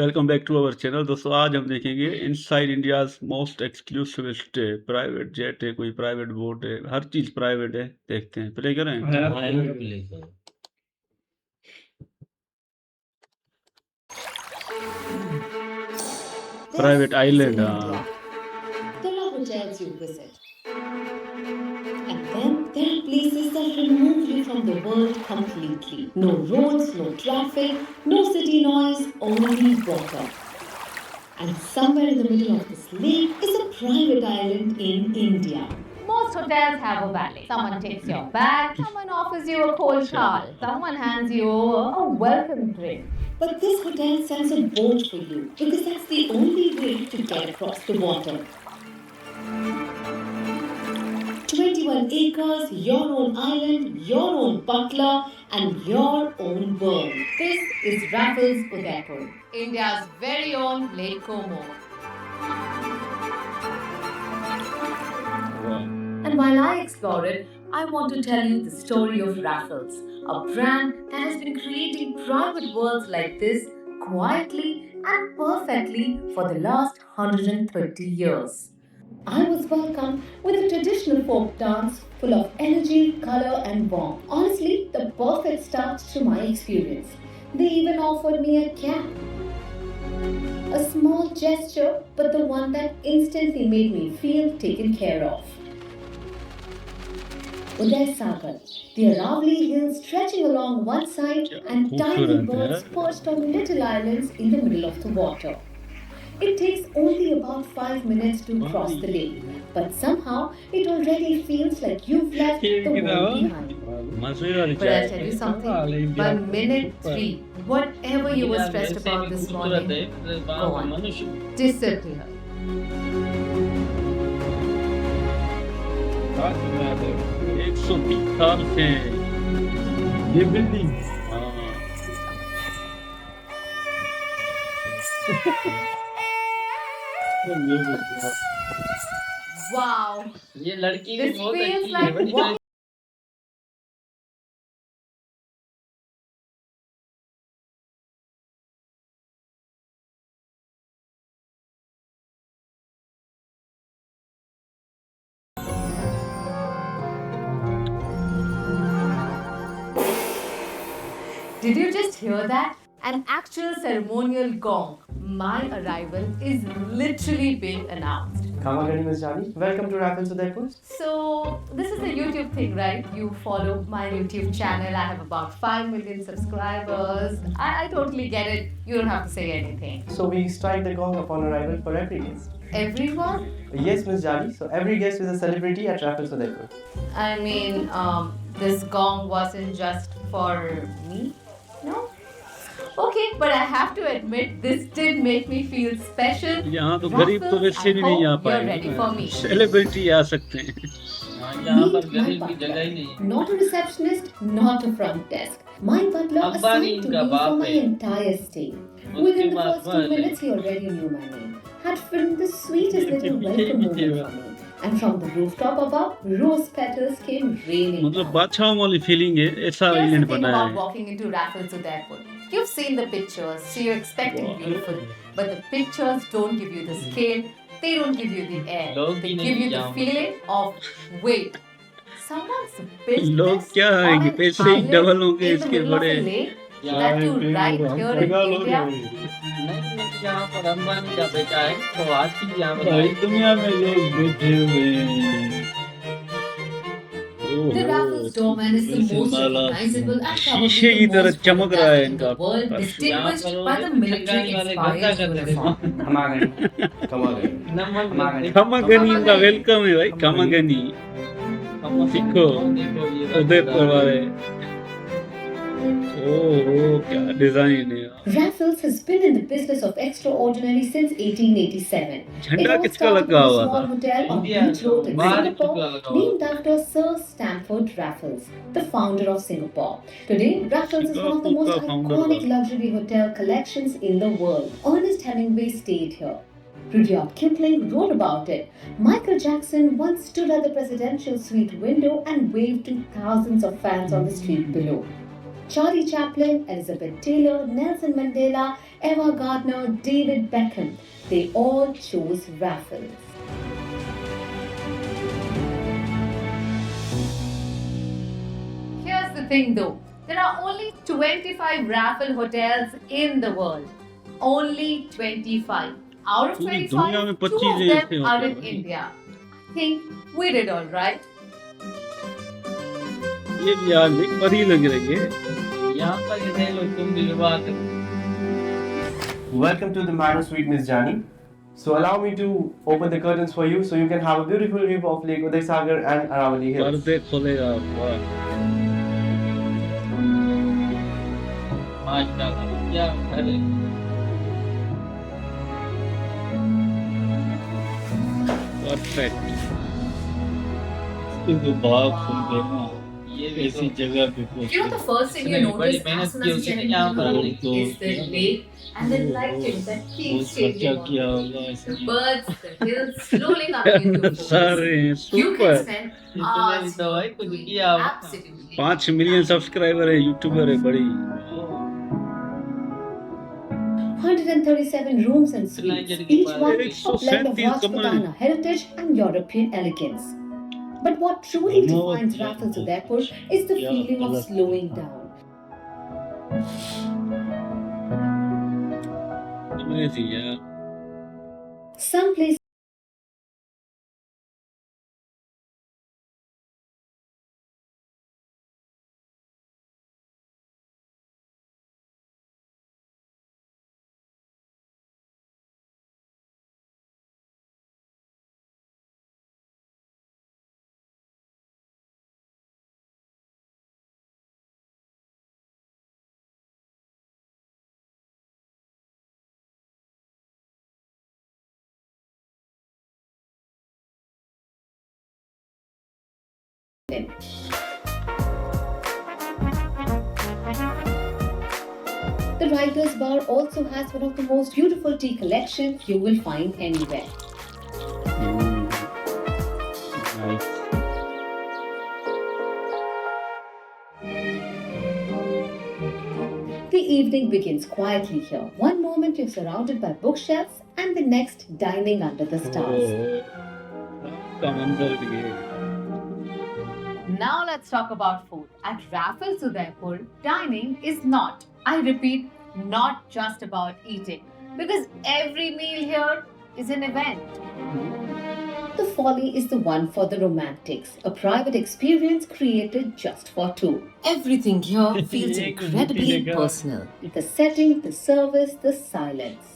Welcome back to our channel. दोस्तों आज हम देखेंगे inside India's most exclusive stay. Private jet है, कोई प्राइवेट बोट है, हर चीज प्राइवेट है। देखते हैं, प्ले करें। Private island. There are hotels you visit. And then there are places that remove you from the world completely. No roads, no traffic, no city noise, only water. And somewhere in the middle of this lake is a private island in India. Most hotels have a valet. Someone takes your bag, someone offers you a cold towel, someone hands you a welcome drink. But this hotel sends a boat for you because that's the only way to get across the water. 21 acres, your own island, your own butler, and your own world. This is Raffles Udaipur, India's very own Lake Como. And while I explore it, I want to tell you the story of Raffles, a brand that has been creating private worlds like this quietly and perfectly for the last 130 years. I was welcomed with a traditional folk dance full of energy, color, and warmth. Honestly, the perfect start to my experience. They even offered me a cap. A small gesture, but the one that instantly made me feel taken care of. Uday Sagar, the Aravali Hills stretching along one side and tiny birds perched on little islands in the middle of the water. It takes only about 5 minutes to cross the lake, but somehow it already feels like you've left the world behind. But I'll tell you something, by minute 3, whatever you were stressed about this morning, go on, disappear. एक सौ 30 साल से ये building. Wow, ये लड़की भी this बहुत feels अच्छी like है। walking. Did you just hear that? An actual ceremonial gong. My arrival is literally being announced. Come again, Ms. Jani. Welcome to Raffles Udaipur. So, this is a YouTube thing, right? You follow my YouTube channel. I have about 5 million subscribers. I totally get it. You don't have to say anything. So we strike the gong upon arrival for every guest. Everyone? Yes, Ms. Jani. So every guest is a celebrity at Raffles Udaipur. I mean, this gong wasn't just for me, no? Okay, but I have to admit, this did make me feel special. यहाँ तो गरीब तो वैसे भी नहीं आ पाए, celebrity आ सकते हैं। यहाँ पर गरीब की जगह ही नहीं। Not a receptionist, not a front desk. My butler assigned to me for my entire stay. Within the first 2 minutes, he already knew my name. Had filmed the sweetest little welcome moment for me. And from the rooftop above, rose petals came raining. मतलब बादशाहों वाली feeling है, ऐसा island बनाया है। Walking into Raffles Udaipur. You've seen the pictures, so you're expecting beautiful, but the pictures don't give you the scale, they don't give you the air, they give you the feeling of wait. Someone's built लोग this क्या on आएंगे, an पैसे ही double island होंगे in the इसके middle of a बड़े। lake, that too right here in India. नहीं, यहाँ पर अंबानी का बेटा है, तो आज की यहाँ पर सारी दुनिया में लोग बैठे हुए हैं। The Raffles Doorman is the most recognizable and शीशे की probably the तरह most चमक रहा है in इनका the world, distinguished by the military-inspired uniform. खमागनी इनका वेलकम है भाई। खमागनी सीखो उदयपुर वाले। ओह क्या डिजाइन है। Raffles has been in the business of extraordinary since 1887. It झंडा all किसका started लगा with a हुआ small था? hotel on Beach Road in Singapore, named after Sir Stamford Raffles, the founder of Singapore. Today, Raffles is one of the most iconic luxury hotel collections in the world. Ernest Hemingway stayed here. Rudyard Kipling wrote about it. Michael Jackson once stood at the presidential suite window and waved to thousands of fans on the street below. Charlie Chaplin, Elizabeth Taylor, Nelson Mandela, Eva Gardner, David Beckham, they all chose Raffles. Here's the thing though, there are only 25 Raffle hotels in the world. Only 25. Out of पूरी 25, दुनिया में 2 25 of ऐसे them are होते in हैं। India. I think we did all right. ये भी आज भी परी लग रही है। यहाँ पर ये रह लो तुम दिलवा कर। Welcome to the Manor Suite, Miss Jani. So allow me to open the curtains for you so you can have a beautiful view of Lake Uday Sagar and Aravali Hills. पर्दे खोलेगा। वाह। माशाल्लाह क्या घर है। परफेक्ट। इसको भाव सुन के ना ये ऐसी देखो जगह पे You know the first thing you इसने बड़ी notice मेहनत as soon की as you उसने get into यहाँ the पर home तो is the lake and the lighting that बहुत keeps खर्चा changing. किया on होगा the इसने। birds, the hills slowly coming into focus. सारे You सुपर। can spend इतने hours तो भाई कुछ doing किया होगा। absolutely 5 मिलियन सब्सक्राइबर है, यूट्यूबर है बड़ी। 137 rooms and suites, each one a blend of 137 Rajputana heritage and European elegance. But what truly defines Raffles Udaipur is the feeling of slowing down. Amazing, yeah. Some places the Writers Bar also has one of the most beautiful tea collections you will find anywhere. Nice. The evening begins quietly here. One moment you're surrounded by bookshelves and the next dining under the stars. का मंजर भी है। Now let's talk about food. At Raffles Udaipur, dining is not, I repeat, not just about eating. Because every meal here is an event. The Folly is the one for the romantics, a private experience created just for two. Everything here feels Ek incredibly rooti lega. personal. The setting, the service, the silence.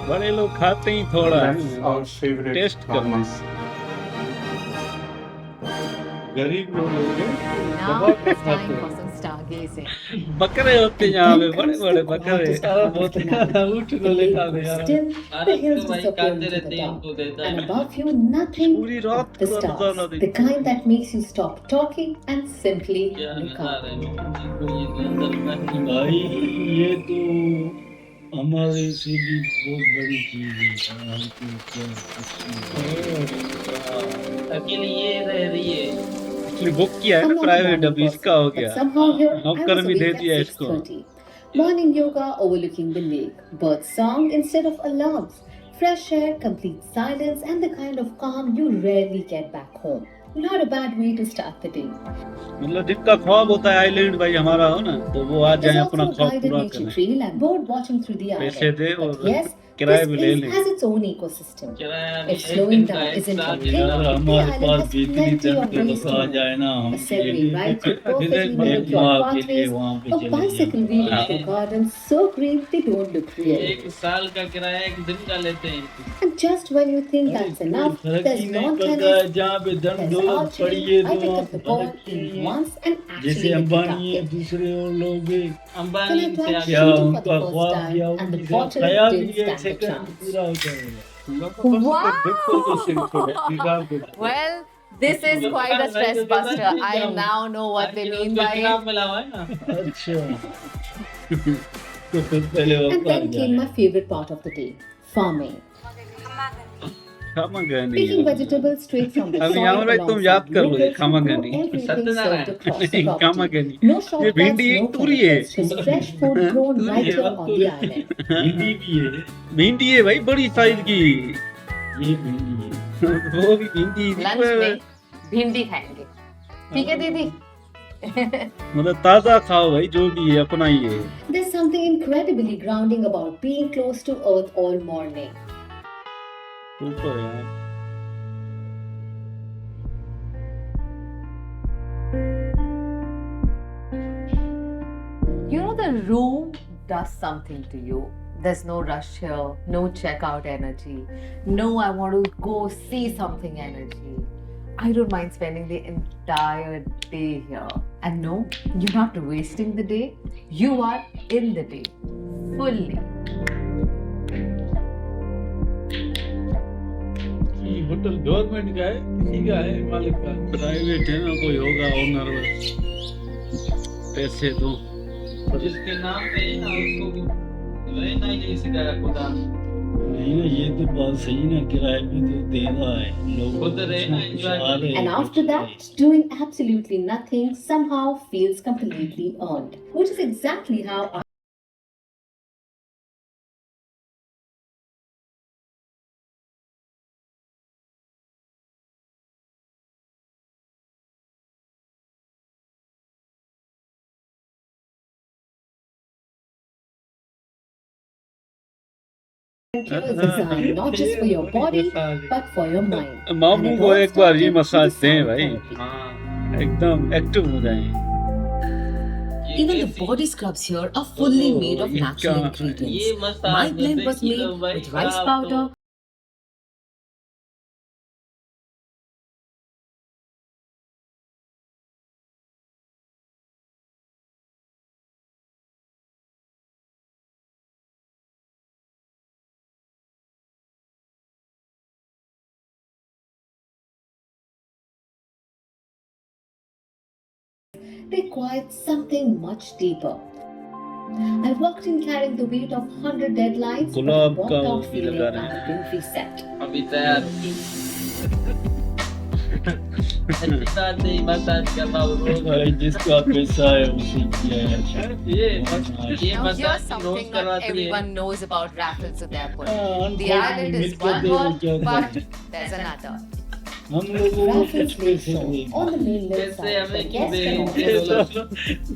बड़े लोग खाते ही थोड़ा That's है। our favorite test करना। Thomas. गरीब लोग होंगे। Now it's time for some stargazing. बकरे होते हैं यहाँ पे, Then बड़े comes बड़े the बकरे। quietest सारा part बहुत of the night. उठ The को lake लेखा दे goes यार। still, the hills भाई disappear खाते into the रहते हैं dark, उनको देता and है। above you nothing पूरी but रात the को नजारा stars, देखते the kind that makes you stop talking and simply क्या look नजारा up. है इनको ये अंदर बैठने का। भाई ये तो हमारे से भी बहुत बड़ी चीज है। हमको क्या अकेले ये रह रही है। एक्चुअली बुक किया है I'm ना not a प्राइवेट, morning अभी इसका हो person, गया। but somehow here I नौकर was भी दे awake दिया at इसको। 6:30. Morning yoga overlooking the lake, bird song instead of alarms, fresh air, complete silence, and the kind of calm you rarely get back home. Not a bad way to start the day. मतलब जिनका ख्वाब होता है island भाई हमारा हो ना, तो वो आ There's जाए also अपना a ख्वाब guided पूरा nature करें। trail and board watching through the पैसे island. दे But और yes, किराए this भी ले place लें। has its own ecosystem. किराया If एक slowing दिन का down एक isn't साथ your thing, यार the हमारे island पास has भी इतनी plenty of temple ways to आ move. जाए ना हम A segway ride through perfectly एक manicured माह के लिए pathways, वहाँ पे a चले bicycle wheel जाएं। through gardens so green they don't look real. एक साल का किराया एक दिन का लेते हैं। And just when you think that's enough, फर्क there's ही नहीं lawn पड़ता है, tennis, जहाँ पे धन there's दौलत पड़ी है archery. I तो picked वहाँ up the पे ball, फर्क ही aimed नहीं है। once, and जैसे actually hit the अंबानी है, target. दूसरे और लोग भी अंबानी Then I से tried आगे क्या shooting for उनका the first ख्वाब time, किया and the उनकी bottle खयाल didn't भी एक stand a सेकंड chance. पूरा हो जाएगा। Well, this is quite a stress buster. I now know what they mean by it. मिला हुआ है ना। अच्छा तो फिर पहले वो And कर then came my favorite part of the day, farming. खामागानी Picking vegetables straight from the अभी soil यहाँ भाई तुम याद alongside कर लो ये locals who grow खामागानी everything Satyanarayan. served across the नहीं property. खामागानी No ये shortcuts, भिंडी no एक तुरी है chemicals, just fresh food grown तुरी right है here on the island. भिंडी भी है, भिंडी है भाई बड़ी साइज की ये भिंडी है। वो भी भिंडी लंच में भिंडी खाएंगे, ठीक है दीदी? मतलब ताजा खाओ भाई जो भी है अपना ही है There's something incredibly grounding about being close to earth all morning. ऊपर यार You know, the room does something to you. There's no rush here, no checkout energy, no I want to go see something energy. I don't mind spending the entire day here. And no, you're not wasting the day, you are in the day, fully. ये hotel government का है, किसी का है, मालिक का? Private है ना कोई होगा ओनर बस पैसे दो जिसके नाम पे है ना उसको भी रहना ही नहीं सिखाया खुदा। नहीं ना ये तो बात सही ना किराए भी तो दे रहा है लोग खुद रहना enjoy And after that, doing absolutely nothing somehow feels completely earned, which is exactly how I is designed not just for your body but for your mind. मामू And it को all एक बार ये started with मसाज the दें sound भाई therapy. हाँ, एकदम active हो जाए Even the body scrubs here are fully made of natural ये ingredients. मसाज My blend में was देखी made लो भाई, with rice आप powder, required something much deeper. I walked in carrying the weight of 100 deadlines, but I gulab walked का out वो भी feeling लगा I रहे हैं। had been reset. अभी तैयार होगी। अच्छी बात नहीं, मसाज करना वो रोज। जिसका पैसा है उसे किया ये Now here's मसाज रोज something not करवाती है। everyone knows about Raffles Udaipur. हाँ, The island is one world, but there's another. हम लोगों को Raffles Place Show on the mainland कैसे side. The हमें guests can किसी also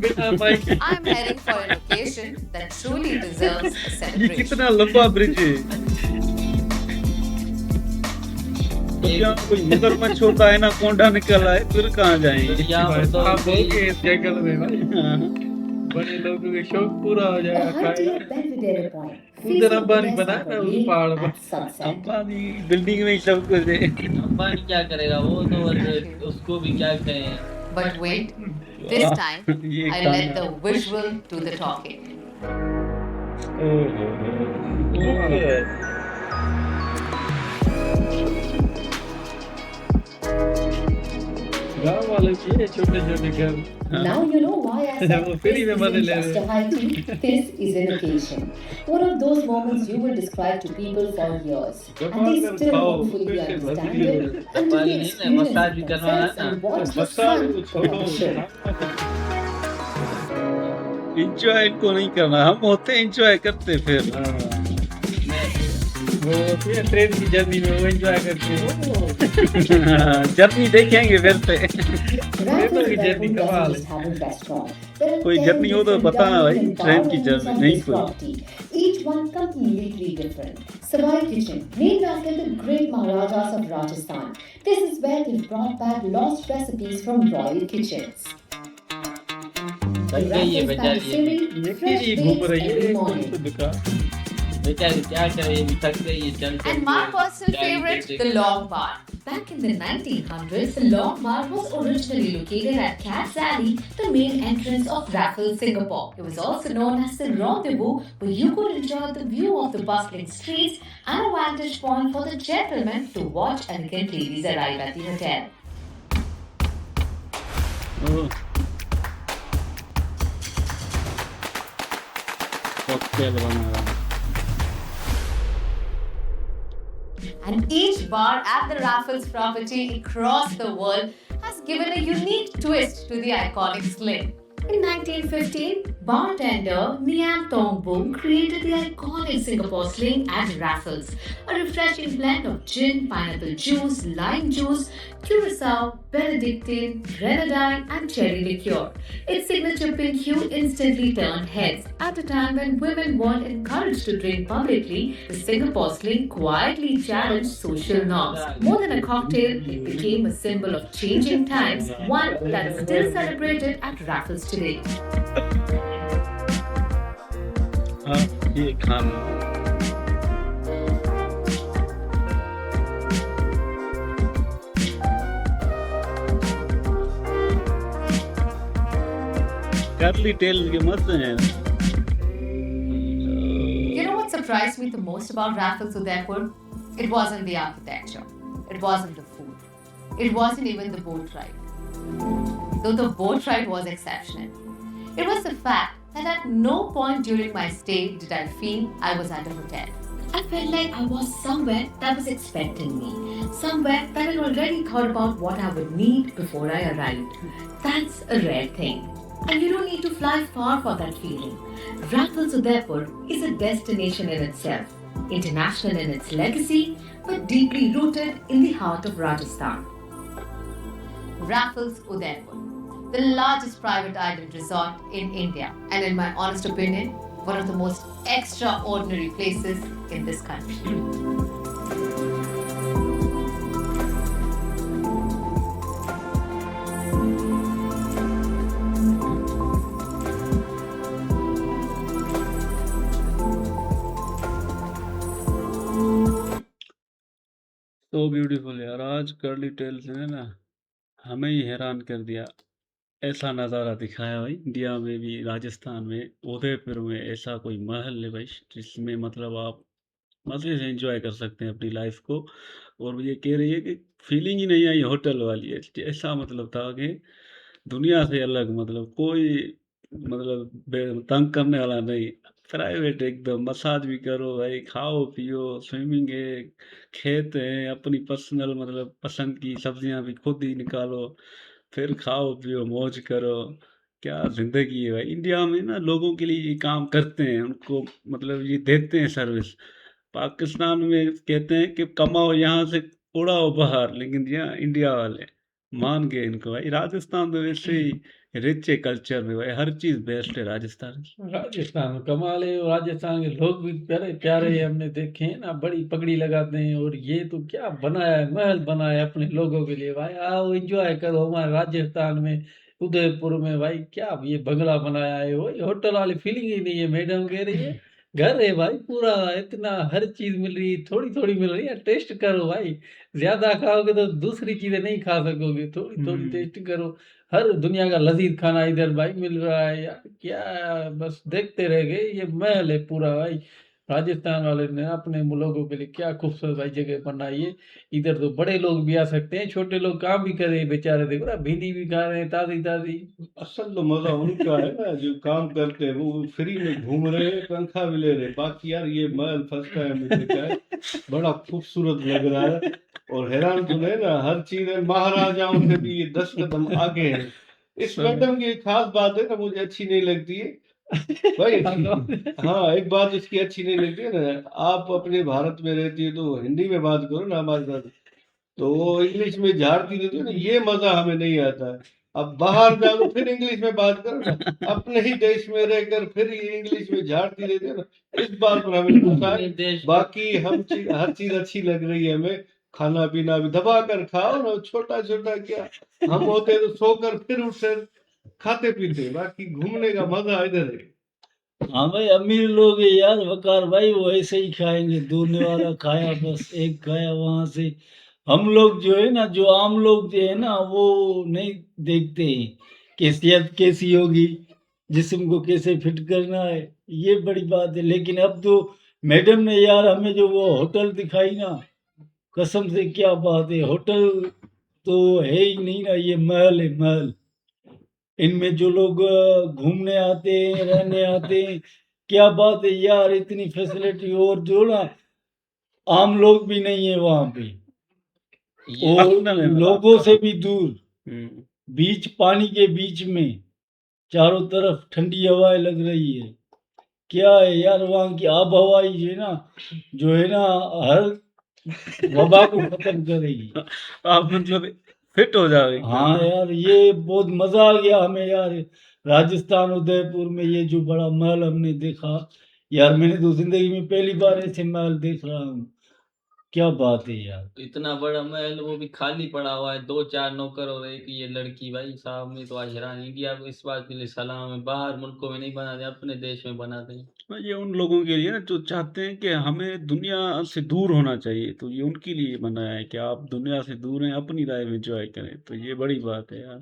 बिना mic I'm heading for an occasion that truly deserves a ये celebration. कितना लंबा ब्रिज है तो क्या कोई मगरमच्छ होता है ना कोंडा निकल आए फिर कहाँ जाएंगे यहाँ पर तो आप बोलोगे इस जंगल में भाई हाँ। बड़े लोगों के शौक पूरा हो a जाएगा hunting खाएगा at Belvedere Point. उधर facing अंबानी the बना West है उस Lake पहाड़ पर। at sunset. अंबानी बिल्डिंग में ही सब कुछ है अंबानी क्या करेगा, वो तो बस उसको भी क्या कहें। But wait, this time ये I let the visual do the talking. गाँव वालों की है छोटे छोटे घर Now you know why I said वो this फ्री में मजे isn't ले just रहे a hiking, this is an occasion. One of those moments you will describe to people for years. And they still won't fully understand it until they experience it themselves and watch the sun from the show. Enjoy इनको नहीं करना हम होते enjoy करते फिर वो फिर train की जर्नी में वो एंजॉय करते हो जर्नी देखेंगे फिर से Raffles की जर्नी Udaipur कमाल doesn't just have a restaurant. There are कोई 10 जर्नी हो तो different बताना भाई, gardens and ट्रेन की gardens जर्नी, on नहीं this कोई। property, each one completely different. Savai Kitchen, named after the great Maharajas of Rajasthan. This is where they've brought back lost recipes from royal kitchens. The थक गई है Raffles बेचारी ये भी। Patisserie, fresh ये घूम bakes रही every है morning. तो दुकान बेचारी क्या करे, ये भी थक गई है, चल चल And के my personal गाड़ी favorite, देख the देख। Long Bar. Back in the 1900s, the Long Bar was originally located at Cat's Alley, the main entrance of Raffles, Singapore. It was also known as the Rendezvous, where you could enjoy the view of the bustling streets and a vantage point for the gentlemen to watch elegant ladies arrive at the hotel. Cocktail बना रहा And each bar at the Raffles property across the world has given a unique twist to the iconic sling. In 1915, bartender Niam Tong Boom created the iconic Singapore sling at Raffles, a refreshing blend of gin, pineapple juice, lime juice, curacao, Benedictine, grenadine, and cherry liqueur. Its signature pink hue instantly turned heads. At a time when women weren't encouraged to drink publicly, the Singapore sling quietly challenged social norms. More than a cocktail, it became a symbol of changing times, one that is still celebrated at Raffles today. हाँ, ये खाना curly tell के मस्त हैं। You know what surprised me the most about Raffles Udaipur? It wasn't the architecture, it wasn't the food, it wasn't even the boat ride. Though the boat ride was exceptional, it was the fact that at no point during my stay did I feel I was at a hotel. I felt like I was somewhere that was expecting me, somewhere that had already thought about what I would need before I arrived. That's a rare thing. And you don't need to fly far for that feeling. Raffles Udaipur is a destination in itself, international in its legacy, but deeply rooted in the heart of Rajasthan. Raffles Udaipur, the largest private island resort in India, and in my honest opinion, one of the most extraordinary places in this country. तो beautiful यार, आज curly tales ने ना हमें ही हैरान कर दिया। ऐसा नज़ारा दिखाया भाई, इंडिया में भी, राजस्थान में, उदयपुर में ऐसा कोई महल है भाई, जिसमें मतलब आप मज़े से एंजॉय कर सकते हैं अपनी लाइफ को। और ये कह रही है कि फीलिंग ही नहीं आई होटल वाली है। ऐसा मतलब था कि दुनिया से अलग, मतलब कोई मतलब तंग करने वाला नहीं, प्राइवेट एकदम, मसाज भी करो भाई, खाओ पियो, स्विमिंग है, खेत है, अपनी पर्सनल मतलब पसंद की सब्जियां भी खुद ही निकालो, फिर खाओ पियो मौज करो। क्या जिंदगी है भाई। इंडिया में ना लोगों के लिए ये काम करते हैं, उनको मतलब ये देते हैं सर्विस। पाकिस्तान में कहते हैं कि कमाओ यहाँ से, उड़ाओ बाहर, लेकिन यहाँ इंडिया वाले मान गए इनको भाई। राजस्थान तो वैसे ही रिच है कल्चर में भाई, हर चीज बेस्ट है राजस्थान की। राजस्थान कमाल है, और राजस्थान के लोग भी प्यारे प्यारे हैं, हमने देखे हैं ना, बड़ी पगड़ी लगाते हैं। और ये तो क्या बनाया है, महल बनाया है अपने लोगों के लिए भाई। आओ एंजॉय करो हमारे राजस्थान में, उदयपुर में भाई। क्या ये बंगला बनाया है, वही होटल वाली फीलिंग ही नहीं है। मैडम कह रही है घर है भाई पूरा, इतना हर चीज मिल रही है, थोड़ी थोड़ी मिल रही है। टेस्ट करो भाई, ज्यादा खाओगे तो दूसरी चीजें नहीं खा सकोगे, थोड़ी थोड़ी टेस्ट करो। हर दुनिया का लजीज खाना इधर भाई मिल रहा है यार। क्या बस देखते रह गए। ये महल है पूरा भाई। राजस्थान वाले ने अपने लोगों के लिए क्या खूबसूरत भाई जगह बनाई है। इधर तो बड़े लोग भी आ सकते हैं, छोटे लोग काम भी कर रहे हैं बेचारे। देखो ना, भिंडी भी खा रहे हैं ताजी ताजी। असल तो मजा उनका है ना जो काम करते हैं, वो फ्री में घूम रहे हैं, तनख्वाह भी ले रहे हैं। बाकी यार ये महल फर्स्ट टाइम में देखा है, बड़ा खूबसूरत लग रहा है। और हैरान तो है ना, हर चीज है, महाराजाओं से भी ये 10 कदम आगे है। इस मैडम की एक खास बात है ना, मुझे अच्छी नहीं लगती है भाई। हाँ, एक बात इसकी अच्छी नहीं लगती है ना, आप अपने भारत में रहती है तो हिंदी में बात करो ना हमारे साथ, तो वो इंग्लिश में झाड़ती रहती है ना, ये मजा हमें नहीं आता है। अब बाहर जाओ तो फिर इंग्लिश में बात करो ना, अपने ही देश में रहकर फिर ये इंग्लिश में झाड़ती रहती है ना, इस बात पर हमें गुस्सा है। बाकी हर चीज अच्छी लग रही है हमें। खाना पीना भी दबा कर खाओ ना, छोटा छोटा क्या, हम होते तो सोकर फिर उठते खाते पीते। बाकी घूमने का मजा इधर है। हाँ भाई, अमीर लोग है यार वकार भाई, वो ऐसे ही खाएंगे। दूरने वाला खाया, बस एक खाया वहां से। हम लोग जो है ना, जो आम लोग जो है ना, वो नहीं देखते हैं कि सेहत कैसी होगी, जिस्म को कैसे फिट करना है, ये बड़ी बात है। लेकिन अब तो मैडम ने यार हमें जो वो होटल दिखाई ना, कसम से क्या बात है। होटल तो है ही नहीं ना, ये महल है महल। इनमें जो लोग घूमने आते हैं, रहने आते हैं, क्या बात है यार, इतनी फैसिलिटी। और जो ना आम लोग भी नहीं है वहां पे, ये और पर्सनल है मतलब लोगों आपका। से भी दूर, हम्म, बीच पानी के बीच में, चारों तरफ ठंडी हवाएं लग रही है। क्या है यार, वहाँ की आब हवा ही जो है ना, हर वबा को खत्म करेगी। आप मतलब फिट हो जाओ एकदम। हाँ यार, ये बहुत मजा आ गया हमें यार, राजस्थान उदयपुर में ये जो बड़ा महल हमने देखा। यार मैंने तो जिंदगी में पहली बार ऐसे महल देख रहा हूँ। क्या बात है यार। इतना बड़ा महल वो भी खाली पड़ा हुआ है, 2-4 नौकर और एक ये लड़की। भाई साहब मैं तो आज हैरान, इंडिया को इस बात के लिए सलाम है, बाहर मुल्कों में नहीं बनाते, अपने देश में बनाते हैं। ये उन लोगों के लिए ना जो चाहते हैं कि हमें दुनिया से दूर होना चाहिए, तो ये उनके लिए बनाया है कि आप दुनिया से दूर हैं, अपनी लाइफ एंजॉय करें, तो ये बड़ी बात है यार।